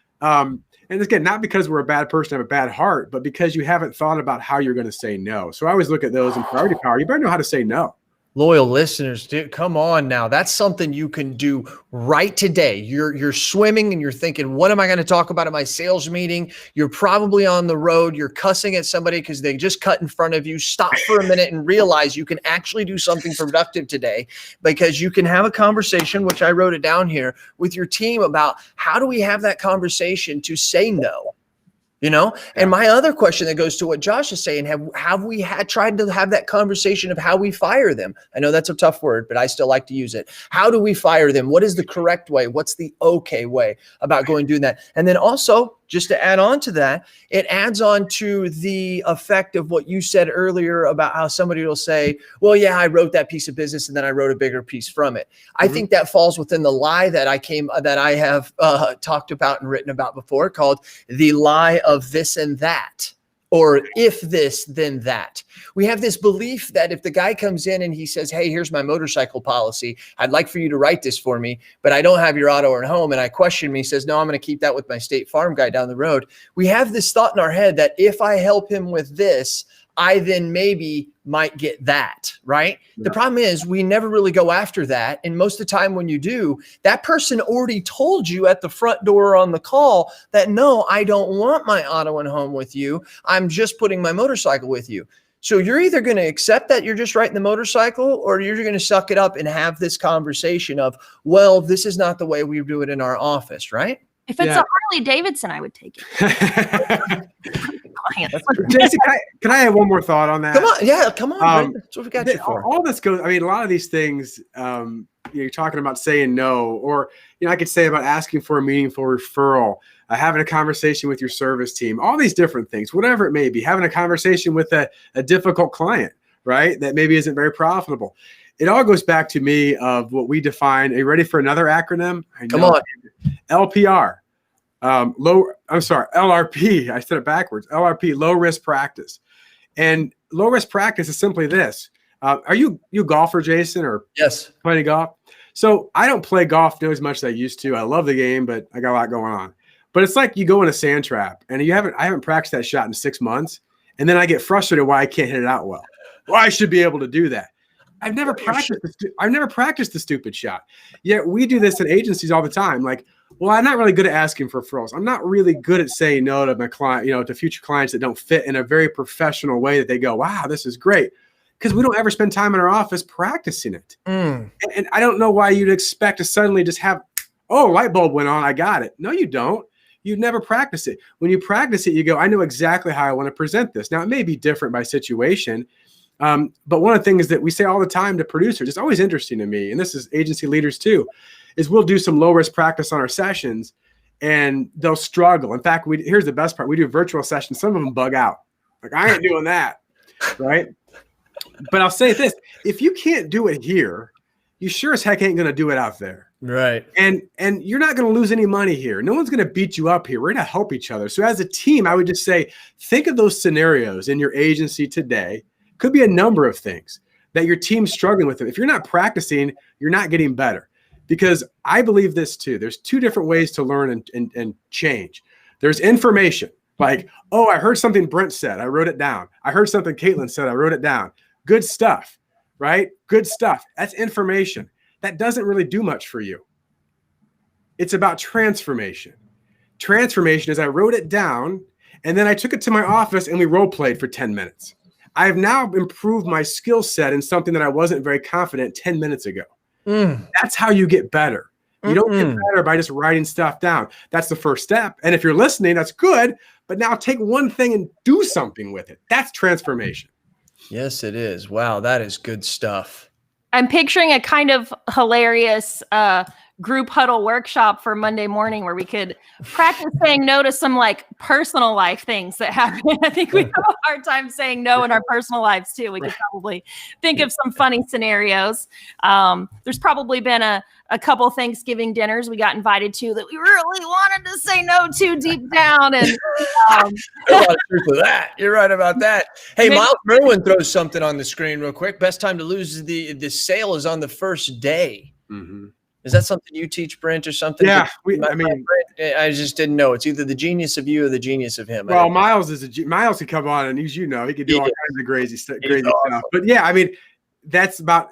and again, not because we're a bad person, have a bad heart, but because you haven't thought about how you're going to say no. So I always look at those in priority power. You better know how to say no. Loyal listeners, dude, come on now. That's something you can do right today. You're swimming and you're thinking, what am I going to talk about at my sales meeting? You're probably on the road. You're cussing at somebody because they just cut in front of you. Stop for a minute and realize you can actually do something productive today, because you can have a conversation, which I wrote it down here, with your team about how do we have that conversation to say no? And my other question that goes to what Josh is saying, have we tried to have that conversation of how we fire them? I know that's a tough word, but I still like to use it. How do we fire them? What is the correct way? What's the okay way about going doing that? And then also, just to add on to that, it adds on to the effect of what you said earlier about how somebody will say, well, yeah, I wrote that piece of business and then I wrote a bigger piece from it. I think that falls within the lie that I have talked about and written about before, called the lie of this and that, or if this, then that. We have this belief that if the guy comes in and he says, hey, here's my motorcycle policy, I'd like for you to write this for me, but I don't have your auto or home. And I question me, he says, no, I'm going to keep that with my State Farm guy down the road. We have this thought in our head that if I help him with this, I then maybe might get that, right? Yeah. The problem is we never really go after that. And most of the time when you do, that person already told you at the front door on the call that, no, I don't want my auto and home with you. I'm just putting my motorcycle with you. So you're either going to accept that you're just writing the motorcycle, or you're going to suck it up and have this conversation of, well, this is not the way we do it in our office, right? If it's a Harley Davidson, I would take it. clients. Jason, can I have one more thought on that? Come on. Yeah, come on. Brent. That's what we got you for. All this goes, I mean, a lot of these things, you're talking about saying no, or, I could say about asking for a meaningful referral, having a conversation with your service team, all these different things, whatever it may be, having a conversation with a difficult client, right? That maybe isn't very profitable. It all goes back to me of what we define. Are you ready for another acronym? Come on. LPR. LRP. I said it backwards. LRP, low risk practice. And low risk practice is simply this. Are you a golfer, Jason, or yes, playing golf? So I don't play golf nearly as much as I used to. I love the game, but I got a lot going on. But it's like you go in a sand trap and I haven't practiced that shot in 6 months. And then I get frustrated why I can't hit it out well. Well, I should be able to do that. I've never practiced the stupid shot. Yet we do this in agencies all the time. Like, well, I'm not really good at asking for referrals. I'm not really good at saying no to my client, to future clients that don't fit in a very professional way that they go, wow, this is great. Because we don't ever spend time in our office practicing it. And I don't know why you'd expect to suddenly just have, oh, light bulb went on, I got it. No, you don't. You never practice it. When you practice it, you go, I know exactly how I want to present this. Now, it may be different by situation. But one of the things that we say all the time to producers, it's always interesting to me, and this is agency leaders too, is we'll do some low risk practice on our sessions and they'll struggle. In fact, here's the best part. We do virtual sessions. Some of them bug out. Like, I ain't doing that. Right. But I'll say this, if you can't do it here, you sure as heck ain't going to do it out there. Right. And you're not going to lose any money here. No one's going to beat you up here. We're going to help each other. So as a team, I would just say, think of those scenarios in your agency today. Could be a number of things that your team's struggling with. If you're not practicing, you're not getting better. Because I believe this too. There's two different ways to learn and change. There's information. Like, oh, I heard something Brent said. I wrote it down. I heard something Caitlin said. I wrote it down. Good stuff, right? Good stuff. That's information. That doesn't really do much for you. It's about transformation. Transformation is I wrote it down and then I took it to my office and we role played for 10 minutes. I have now improved my skill set in something that I wasn't very confident 10 minutes ago. That's how you get better. You don't get better by just writing stuff down. That's the first step. And if you're listening, that's good. But now take one thing and do something with it. That's transformation. Yes, it is. Wow, that is good stuff. I'm picturing a kind of hilarious group huddle workshop for Monday morning where we could practice saying no to some like personal life things that happen. I think we have a hard time saying no in our personal lives too. We could probably think of some funny scenarios. There's probably been a couple Thanksgiving dinners we got invited to that we really wanted to say no to deep down. And a lot of truth to that. You're right about that. Hey, Miles Merwin throws something on the screen real quick. Best time to lose the sale is on the first day. Is that something you teach, Brent, or something? Yeah, I just didn't know. It's either the genius of you or the genius of him. Well, Miles Miles could come on, and as you know, he could do all kinds of crazy stuff. But yeah, I mean, that's about.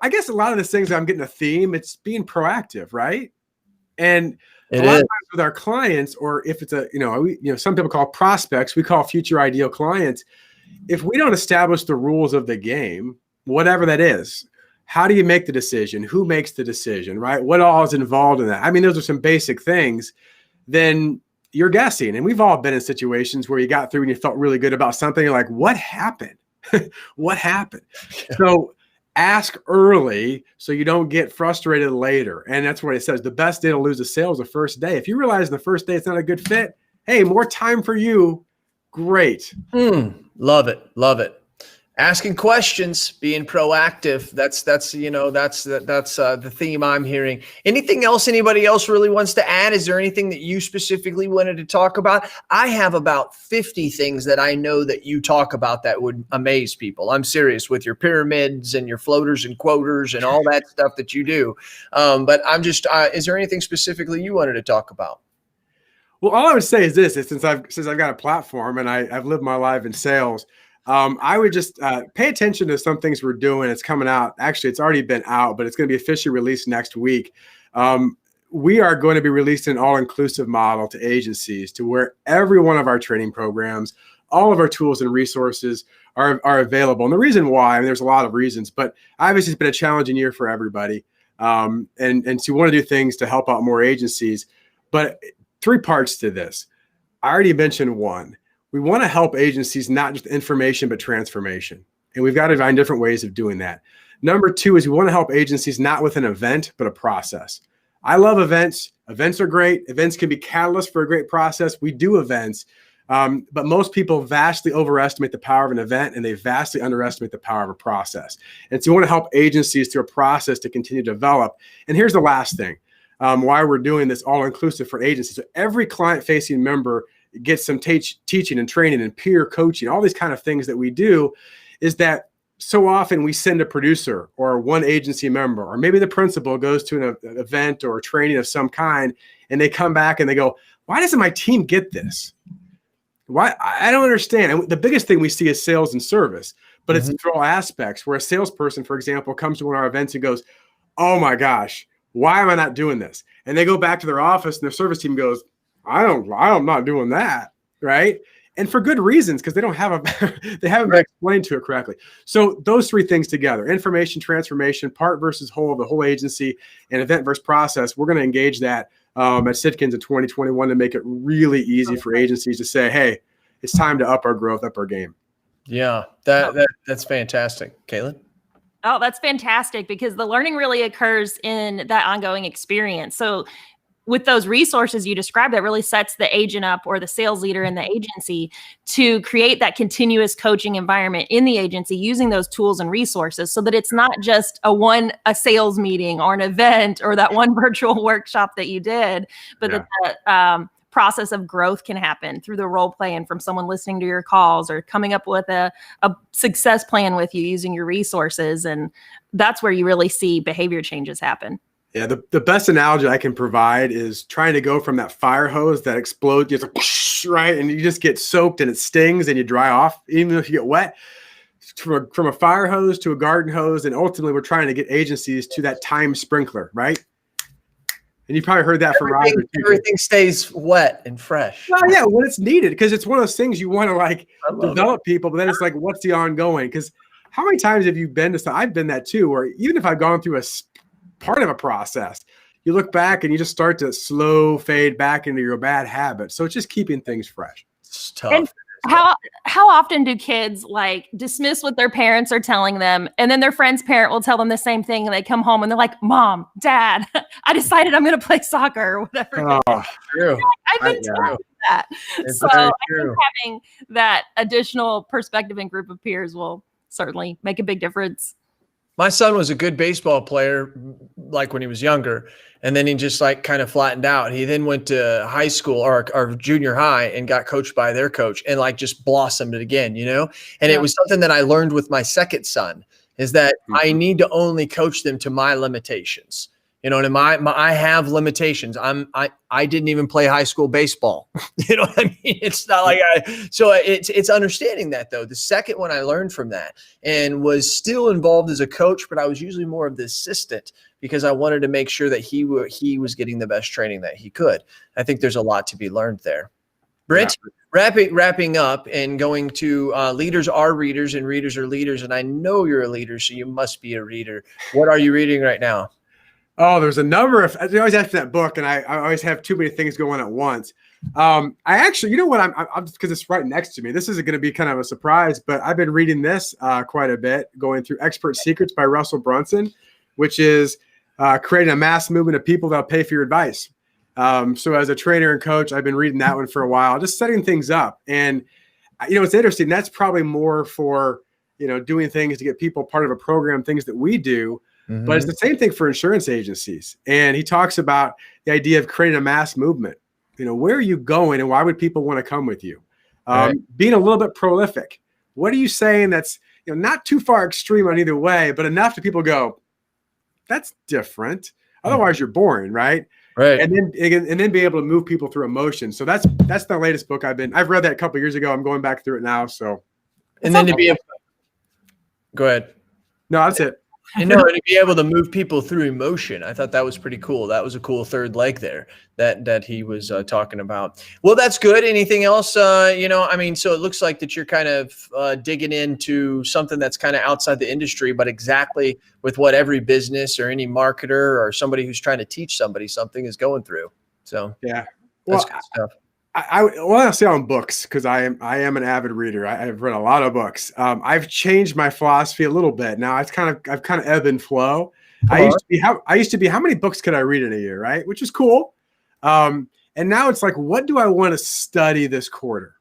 I guess a lot of the things I'm getting a theme. It's being proactive, right? And a lot of times with our clients, or if it's some people call prospects, we call future ideal clients. If we don't establish the rules of the game, whatever that is. How do you make the decision? Who makes the decision, right? What all is involved in that? I mean, those are some basic things. Then you're guessing. And we've all been in situations where you got through and you felt really good about something. You're like, what happened? What happened? Yeah. So ask early so you don't get frustrated later. And that's what it says. The best day to lose a sale is the first day. If you realize the first day it's not a good fit, hey, more time for you. Great. Love it. Love it. Asking questions, being proactive. That's the theme I'm hearing. Anything else anybody else really wants to add? Is there anything that you specifically wanted to talk about? I have about 50 things that I know that you talk about that would amaze people. I'm serious with your pyramids and your floaters and quoters and all that stuff that you do. But I'm just, is there anything specifically you wanted to talk about? Well, all I would say is this, since I've got a platform and I've lived my life in sales, I would just pay attention to some things we're doing. It's coming out. Actually, it's already been out, but it's going to be officially released next week. We are going to be releasing an all-inclusive model to agencies to where every one of our training programs, all of our tools and resources are available. And the reason why, I mean, there's a lot of reasons, but obviously it's been a challenging year for everybody. And so we want to do things to help out more agencies. But 3 parts to this. I already mentioned one. we want to help agencies, not just information, but transformation. And we've got to find different ways of doing that. Number 2 is we want to help agencies not with an event, but a process. I love events. Events are great. Events can be catalysts for a great process. We do events, but most people vastly overestimate the power of an event, and they vastly underestimate the power of a process. And so we want to help agencies through a process to continue to develop. And here's the last thing, why we're doing this all-inclusive for agencies. So every client-facing member gets some teaching and training and peer coaching, all these kind of things that we do, is that so often we send a producer or one agency member, or maybe the principal goes to an event or a training of some kind, and they come back and they go, why doesn't my team get this? Why? I don't understand. And the biggest thing we see is sales and service, but it's through all aspects, where a salesperson, for example, comes to one of our events and goes, oh my gosh, why am I not doing this? And they go back to their office and their service team goes, I'm not doing that. Right. And for good reasons, because they haven't been explained to it correctly. So those 3 things together, information, transformation, part versus whole, the whole agency, and event versus process, we're going to engage that at Sitkins in 2021 to make it really easy for agencies to say, hey, it's time to up our growth, up our game. Yeah, that's fantastic. Caitlin? Oh, that's fantastic, because the learning really occurs in that ongoing experience. So with those resources you described, that really sets the agent up, or the sales leader in the agency, to create that continuous coaching environment in the agency using those tools and resources, so that it's not just a sales meeting or an event or that one virtual workshop that you did, but that process of growth can happen through the role play, and from someone listening to your calls or coming up with a success plan with you using your resources. And that's where you really see behavior changes happen. Yeah, the best analogy I can provide is trying to go from that fire hose that explodes, just right, and you just get soaked and it stings and you dry off, even if you get wet, from a fire hose to a garden hose. And ultimately, we're trying to get agencies to that time sprinkler, right? And you probably heard that from Roger. Everything stays wet and fresh. Well, yeah, when it's needed, because it's one of those things you want to develop people, but then it's like, what's the ongoing? Because how many times have you been to stuff? I've been that too, where even if I've gone through a part of a process, you look back and you just start to slow fade back into your bad habits. So it's just keeping things fresh. It's tough. And how often do kids dismiss what their parents are telling them, and then their friend's parent will tell them the same thing, and they come home and they're like, Mom, Dad, I decided I'm going to play soccer or whatever. Oh, true. I've been told that. So I think having that additional perspective and group of peers will certainly make a big difference. My son was a good baseball player, when he was younger, and then he just kind of flattened out. He then went to high school or junior high and got coached by their coach, and just blossomed it again, And it was something that I learned with my second son, is that I need to only coach them to my limitations. And I have limitations. I didn't even play high school baseball. You know what I mean? It's not like it's understanding that, though. The second one I learned from that, and was still involved as a coach, but I was usually more of the assistant, because I wanted to make sure that he was getting the best training that he could. I think there's a lot to be learned there. Brent, wrapping up and going to leaders are readers and readers are leaders. And I know you're a leader, so you must be a reader. What are you reading right now? Oh, there's a number of, I always ask that book, and I always have too many things going at once. I actually, you know what, I'm because it's right next to me. This is going to be kind of a surprise, but I've been reading this quite a bit, going through Expert Secrets by Russell Brunson, which is creating a mass movement of people that'll pay for your advice. So as a trainer and coach, I've been reading that one for a while, just setting things up. And, it's interesting. That's probably more for, doing things to get people part of a program, things that we do. But it's the same thing for insurance agencies. And he talks about the idea of creating a mass movement. Where are you going and why would people want to come with you? Being a little bit prolific. What are you saying that's not too far extreme on either way, but enough that people go, that's different. Otherwise you're boring, right? Right. And then be able to move people through emotion. So that's the latest book I've read that a couple of years ago. I'm going back through it now. So, and then to be able, go ahead. No, that's it. And to be able to move people through emotion, I thought that was pretty cool. That was a cool third leg there that he was talking about. Well, that's good. Anything else? So it looks like that you're kind of digging into something that's kind of outside the industry, but exactly with what every business or any marketer or somebody who's trying to teach somebody something is going through. So yeah, that's good stuff. I'll say on books because I am an avid reader. I've read a lot of books. I've changed my philosophy a little bit now. I've kind of ebb and flow. I used to be how many books could I read in a year, right? Which is cool. And now it's like, what do I want to study this quarter?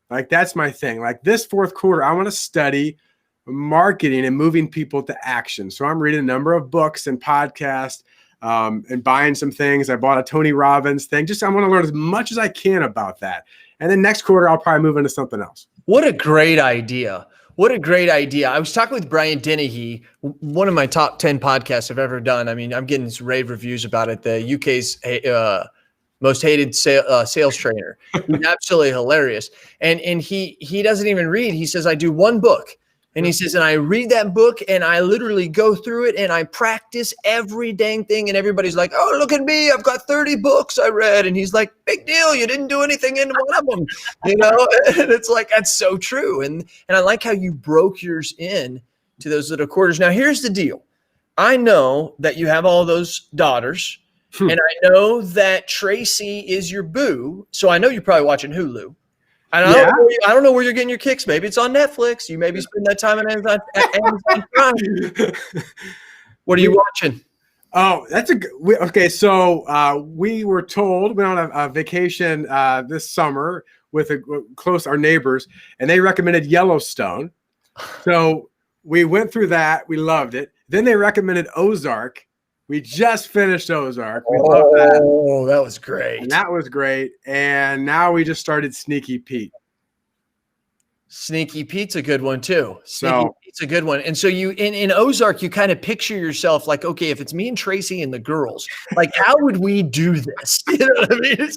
Like that's my thing. Like this fourth quarter, I want to study marketing and moving people to action. So I'm reading a number of books and podcasts. And buying some things. I bought a Tony Robbins thing. I want to learn as much as I can about that. And then next quarter, I'll probably move into something else. What a great idea. What a great idea. I was talking with Brian Dennehy, one of my top 10 podcasts I've ever done. I mean, I'm getting some rave reviews about it. The UK's most hated sales trainer. He's absolutely hilarious. And he doesn't even read. He says, I do one book. And he says, and I read that book and I literally go through it and I practice every dang thing. And everybody's like, oh, look at me. I've got 30 books I read. And he's like, big deal. You didn't do anything in one of them, you know? And it's like, that's so true. And I like how you broke yours in to those little quarters. Now, here's the deal. I know that you have all those daughters and I know that Tracy is your boo. So I know you're probably watching Hulu. And I don't know where you're getting your kicks. Maybe it's on Netflix. You maybe spend that time on Amazon Prime. What are you watching? Oh, that's okay. So we were told, we went on a vacation this summer with our neighbors, and they recommended Yellowstone. So we went through that. We loved it. Then they recommended Ozark. We just finished Ozark. We loved that. Oh, that was great. And that was great. And now we just started Sneaky Pete. Sneaky Pete's a good one too. Sneaky Pete's a good one. And so you in Ozark, you kind of picture yourself like, okay, if it's me and Tracy and the girls, like how would we do this? You know what I mean?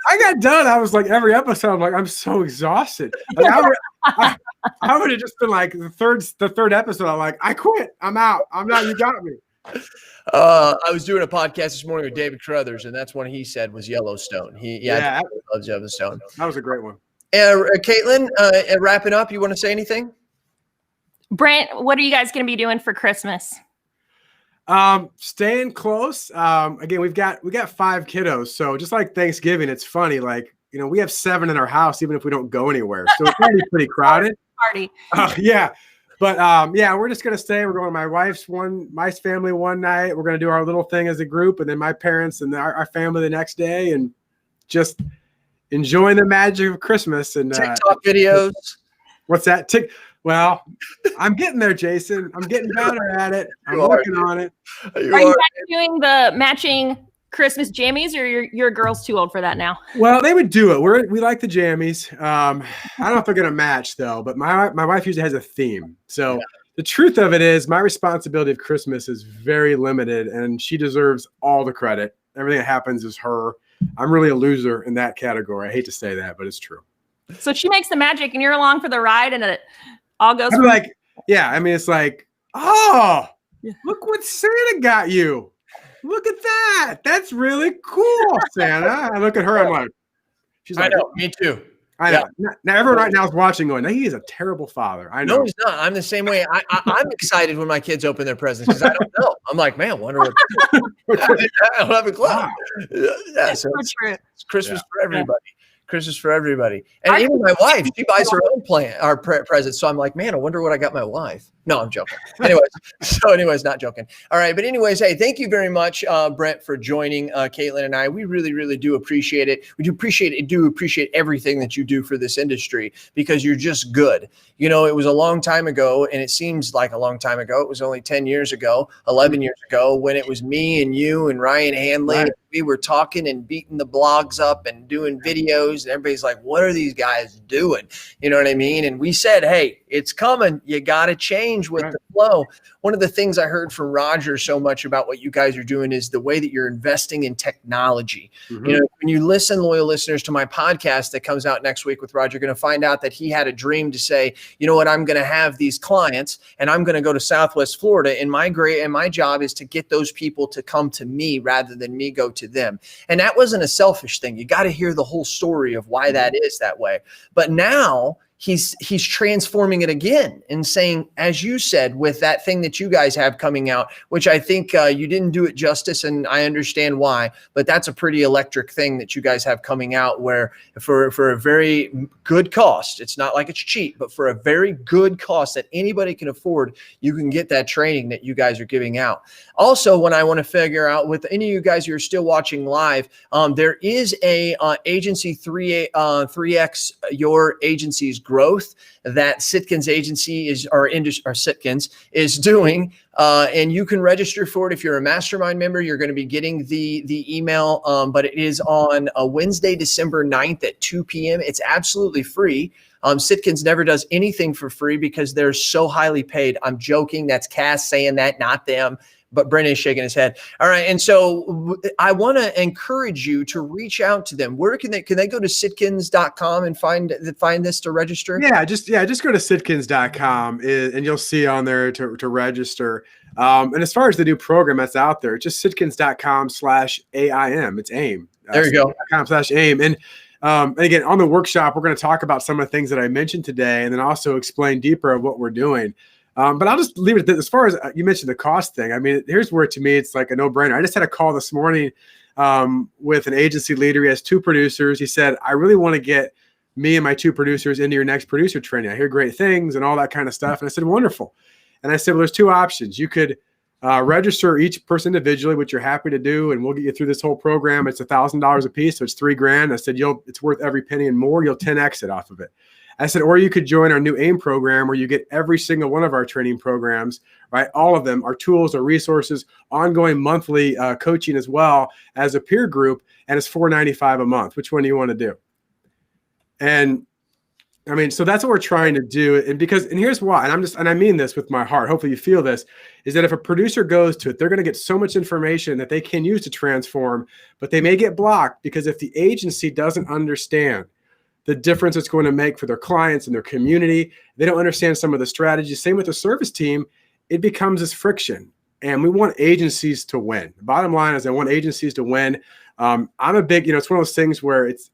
I got done. I was like every episode, I'm like, I'm so exhausted. Like, I would have just been like the third episode. I'm like, I quit. I'm out. You got me. I was doing a podcast this morning with David Carruthers, and that's one he said was Yellowstone. He loves Yellowstone. That was a great one. Caitlin, wrapping up, you want to say anything? Brent, what are you guys going to be doing for Christmas? Staying close. Again, we got 5 kiddos, so just like Thanksgiving, it's funny. Like we have 7 in our house, even if we don't go anywhere. So it's going to be pretty crowded. Party. Yeah. But we're just gonna stay. We're going to my family one night. We're gonna do our little thing as a group, and then my parents and our family the next day, and just enjoying the magic of Christmas and TikTok videos. What's that? Well, I'm getting there, Jason. I'm getting better at it. I'm working on it. Are you guys doing the matching Christmas jammies, or your girls too old for that now? Well, they would do it. We like the jammies. I don't know if they're gonna match though, but my wife usually has a theme. So the truth of it is my responsibility of Christmas is very limited, and she deserves all the credit. Everything that happens is her. I'm really a loser in that category. I hate to say that, but it's true. So she makes the magic and you're along for the ride, and it all goes it's like, oh, look what Santa got you. Look at that. That's really cool, Santa. I look at her, I'm like, she's like, I know, me too. I know. Yeah. Now everyone right now is watching going, he is a terrible father. I know. No, he's not. I'm the same way. I'm excited when my kids open their presents because I don't know. I'm like, man, wonder what I don't have a clue. Wow. Yeah, so it's Christmas for everybody. Christmas for everybody. And even my wife, she buys her own presents. So I'm like, man, I wonder what I got my wife. No, I'm joking. Anyways, not joking. All right. But anyways, hey, thank you very much, Brent, for joining Caitlin and I. We really, really do appreciate it. We do appreciate everything that you do for this industry because you're just good. It was a long time ago, and it seems like a long time ago. It was only 10 years ago, 11 years ago, when it was me and you and Ryan Hanley. Right. We were talking and beating the blogs up and doing videos, and everybody's like, what are these guys doing? You know what I mean? And we said, hey, it's coming. You got to change with the flow. One of the things I heard from Roger so much about what you guys are doing is the way that you're investing in technology. Mm-hmm. When you listen, loyal listeners, to my podcast that comes out next week with Roger, you're going to find out that he had a dream to say, you know what, I'm going to have these clients and I'm going to go to Southwest Florida, and my job is to get those people to come to me rather than me go to them. And that wasn't a selfish thing. You got to hear the whole story of why that is that way. But now he's transforming it again and saying, as you said, with that thing that you guys have coming out, which I think you didn't do it justice, and I understand why, but that's a pretty electric thing that you guys have coming out, where for a very good cost, it's not like it's cheap, but for a very good cost that anybody can afford, you can get that training that you guys are giving out. Also, when I want to figure out with any of you guys who are still watching live, there is a agency 3X your agency's growth that Sitkins agency Sitkins is doing, and you can register for it. If you're a mastermind member, you're going to be getting the email, but it is on Wednesday, December 9th at 2 p.m. It's absolutely free. Sitkins never does anything for free because they're so highly paid. I'm joking. That's Cass saying that, not them. But Brent is shaking his head. All right. And so I want to encourage you to reach out to them. Where can they go to sitkins.com and find this to register? Yeah, just go to sitkins.com and you'll see on there to register. And as far as the new program that's out there, it's just sitkins.com/AIM. It's AIM. There you go. .com/AIM. And again, on the workshop, we're going to talk about some of the things that I mentioned today, and then also explain deeper of what we're doing. But I'll just leave it at this. As far as you mentioned the cost thing, I mean, here's where to me it's like a no-brainer. I just had a call this morning with an agency leader. He has 2 producers. He said, I really want to get me and my 2 producers into your next producer training. I hear great things and all that kind of stuff. And I said, wonderful. And I said, well, there's 2 options. You could register each person individually, which you're happy to do, and we'll get you through this whole program. It's $1,000 a piece, so it's $3,000. I said, it's worth every penny and more. You'll 10x it off of it. I said, or you could join our new AIM program where you get every single one of our training programs, right? All of them, our tools, our resources, ongoing monthly coaching as well as a peer group, and it's $495 a month. Which one do you want to do? And I mean, so that's what we're trying to do. And here's why, and I mean this with my heart, hopefully you feel this, is that if a producer goes to it, they're going to get so much information that they can use to transform, but they may get blocked because if the agency doesn't understand the difference it's going to make for their clients and their community, they don't understand some of the strategies. Same with the service team, it becomes this friction. And we want agencies to win. The bottom line is I want agencies to win. I'm a big, it's one of those things where it's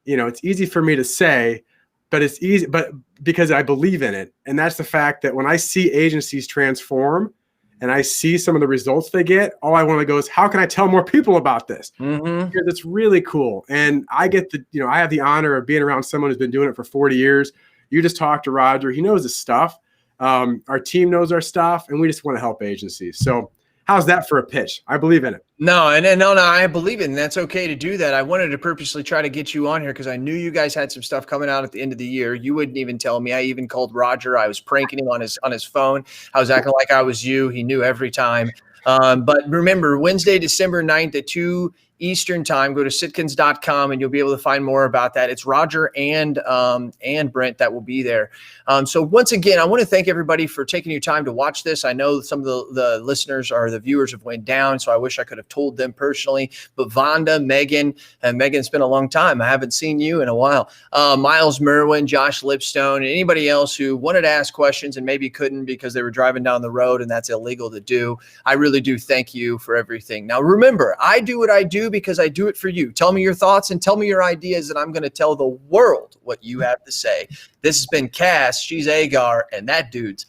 easy for me to say, but it's easy, but because I believe in it. And that's the fact that when I see agencies transform and I see some of the results they get, all I want to go is, how can I tell more people about this? Mm-hmm. Because it's really cool. And I get I have the honor of being around someone who's been doing it for 40 years. You just talked to Roger. He knows his stuff. Our team knows our stuff, and we just want to help agencies. So how's that for a pitch? I believe in it. No, I believe it, and that's okay to do that. I wanted to purposely try to get you on here because I knew you guys had some stuff coming out at the end of the year. You wouldn't even tell me. I even called Roger. I was pranking him on his phone. I was acting like I was you. He knew every time. But remember, Wednesday, December 9th at 2 Eastern time, go to sitkins.com and you'll be able to find more about that. It's Roger and Brent that will be there. So once again, I want to thank everybody for taking your time to watch this. I know some of the listeners or the viewers have went down, so I wish I could have told them personally. But Vonda, Megan, it's been a long time. I haven't seen you in a while. Miles Merwin, Josh Lipstone, and anybody else who wanted to ask questions and maybe couldn't because they were driving down the road and that's illegal to do. I really do thank you for everything. Now, remember, I do what I do because I do it for you. Tell me your thoughts and tell me your ideas, and I'm going to tell the world what you have to say. This has been Cass. She's Agar, and that dude's